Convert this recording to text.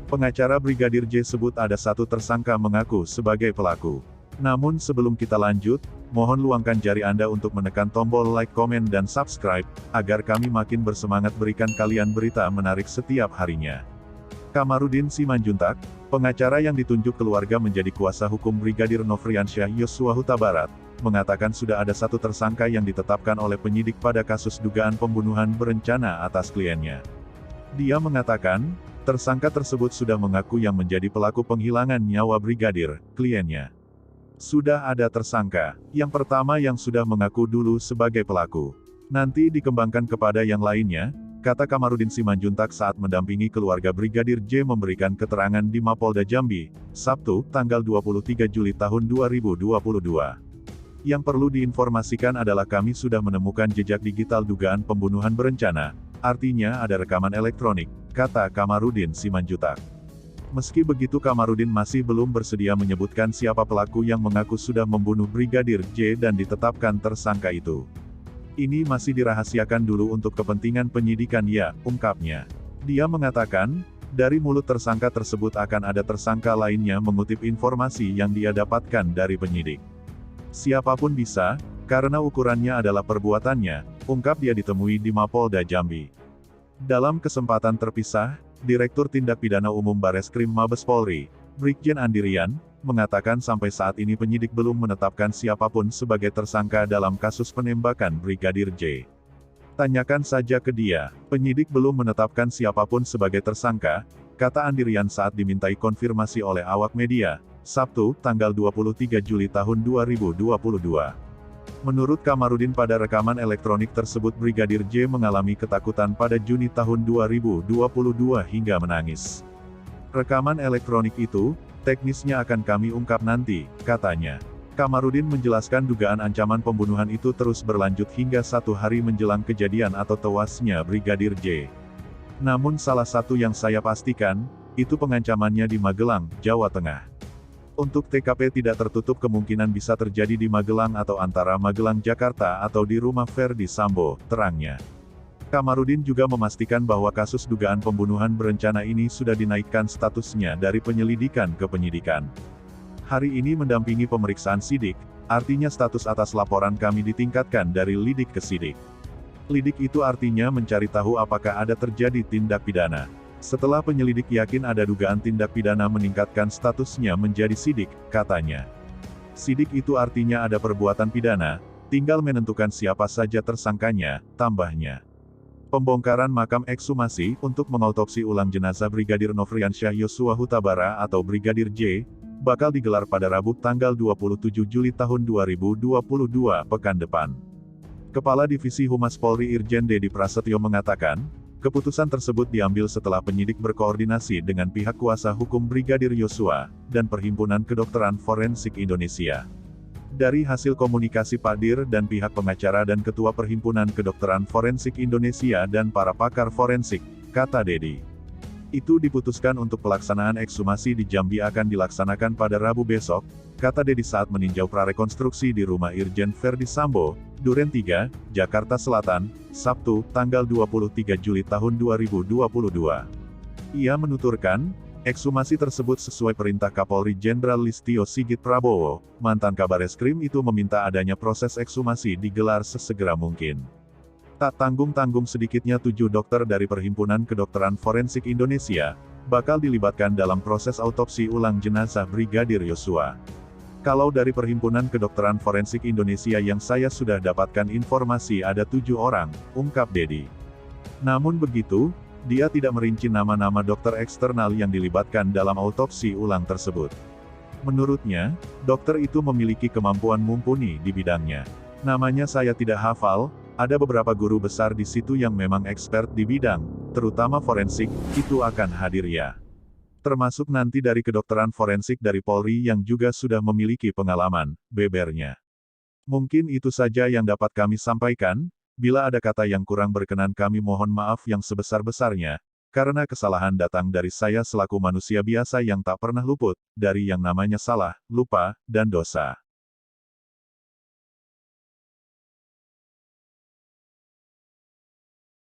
Pengacara Brigadir J sebut ada satu tersangka mengaku sebagai pelaku. Namun sebelum kita lanjut, mohon luangkan jari Anda untuk menekan tombol like, komen, dan subscribe, agar kami makin bersemangat berikan kalian berita menarik setiap harinya. Kamarudin Simanjuntak, pengacara yang ditunjuk keluarga menjadi kuasa hukum Brigadir Nofriansyah Yosua Huta Barat, mengatakan sudah ada satu tersangka yang ditetapkan oleh penyidik pada kasus dugaan pembunuhan berencana atas kliennya. Dia mengatakan, tersangka tersebut sudah mengaku yang menjadi pelaku penghilangan nyawa brigadir, kliennya. Sudah ada tersangka, yang pertama yang sudah mengaku dulu sebagai pelaku. Nanti dikembangkan kepada yang lainnya, kata Kamarudin Simanjuntak saat mendampingi keluarga Brigadir J memberikan keterangan di Mapolda Jambi, Sabtu, tanggal 23 Juli tahun 2022. Yang perlu diinformasikan adalah kami sudah menemukan jejak digital dugaan pembunuhan berencana, artinya ada rekaman elektronik, kata Kamarudin Simanjuntak. Meski begitu Kamarudin masih belum bersedia menyebutkan siapa pelaku yang mengaku sudah membunuh Brigadir J dan ditetapkan tersangka itu. Ini masih dirahasiakan dulu untuk kepentingan penyidikan ya, ungkapnya. Dia mengatakan, dari mulut tersangka tersebut akan ada tersangka lainnya mengutip informasi yang dia dapatkan dari penyidik. Siapapun bisa, karena ukurannya adalah perbuatannya, ungkap dia ditemui di Mapolda Jambi. Dalam kesempatan terpisah, Direktur Tindak Pidana Umum Bareskrim Mabes Polri, Brigjen Andirian, mengatakan sampai saat ini penyidik belum menetapkan siapapun sebagai tersangka dalam kasus penembakan Brigadir J. Tanyakan saja ke dia, penyidik belum menetapkan siapapun sebagai tersangka, kata Andirian saat dimintai konfirmasi oleh awak media, Sabtu, tanggal 23 Juli tahun 2022. Menurut Kamarudin pada rekaman elektronik tersebut Brigadir J mengalami ketakutan pada Juni tahun 2022 hingga menangis. Rekaman elektronik itu, teknisnya akan kami ungkap nanti, katanya. Kamarudin menjelaskan dugaan ancaman pembunuhan itu terus berlanjut hingga 1 hari menjelang kejadian atau tewasnya Brigadir J. Namun salah satu yang saya pastikan, itu pengancamannya di Magelang, Jawa Tengah. Untuk TKP tidak tertutup kemungkinan bisa terjadi di Magelang atau antara Magelang Jakarta atau di rumah Ferdi Sambo, terangnya. Kamarudin juga memastikan bahwa kasus dugaan pembunuhan berencana ini sudah dinaikkan statusnya dari penyelidikan ke penyidikan. Hari ini mendampingi pemeriksaan sidik, artinya status atas laporan kami ditingkatkan dari lidik ke sidik. Lidik itu artinya mencari tahu apakah ada terjadi tindak pidana. Setelah penyelidik yakin ada dugaan tindak pidana meningkatkan statusnya menjadi sidik, katanya. Sidik itu artinya ada perbuatan pidana, tinggal menentukan siapa saja tersangkanya, tambahnya. Pembongkaran makam ekshumasi untuk mengautopsi ulang jenazah Brigadir Nofriansyah Yosua Huta Barat atau Brigadir J, bakal digelar pada Rabu tanggal 27 Juli tahun 2022 pekan depan. Kepala Divisi Humas Polri Irjen Dedi Prasetyo mengatakan, keputusan tersebut diambil setelah penyidik berkoordinasi dengan pihak kuasa hukum Brigadir Yosua, dan Perhimpunan Kedokteran Forensik Indonesia. Dari hasil komunikasi Pak Dir dan pihak pengacara dan Ketua Perhimpunan Kedokteran Forensik Indonesia dan para pakar forensik, kata Dedi. Itu diputuskan untuk pelaksanaan ekshumasi di Jambi akan dilaksanakan pada Rabu besok, kata Dedi saat meninjau prarekonstruksi di rumah Irjen Ferdi Sambo, Duren 3, Jakarta Selatan, Sabtu, tanggal 23 Juli tahun 2022. Ia menuturkan, ekshumasi tersebut sesuai perintah Kapolri Jenderal Listio Sigit Prabowo, mantan Kabareskrim itu meminta adanya proses ekshumasi digelar sesegera mungkin. Tak tanggung-tanggung sedikitnya 7 dokter dari Perhimpunan Kedokteran Forensik Indonesia, bakal dilibatkan dalam proses autopsi ulang jenazah Brigadir Yosua. Kalau dari Perhimpunan Kedokteran Forensik Indonesia yang saya sudah dapatkan informasi ada 7 orang, ungkap Dedi. Namun begitu, dia tidak merinci nama-nama dokter eksternal yang dilibatkan dalam autopsi ulang tersebut. Menurutnya, dokter itu memiliki kemampuan mumpuni di bidangnya. Namanya saya tidak hafal, ada beberapa guru besar di situ yang memang expert di bidang, terutama forensik, itu akan hadir ya. Termasuk nanti dari kedokteran forensik dari Polri yang juga sudah memiliki pengalaman, bebernya. Mungkin itu saja yang dapat kami sampaikan, bila ada kata yang kurang berkenan kami mohon maaf yang sebesar-besarnya, karena kesalahan datang dari saya selaku manusia biasa yang tak pernah luput, dari yang namanya salah, lupa, dan dosa.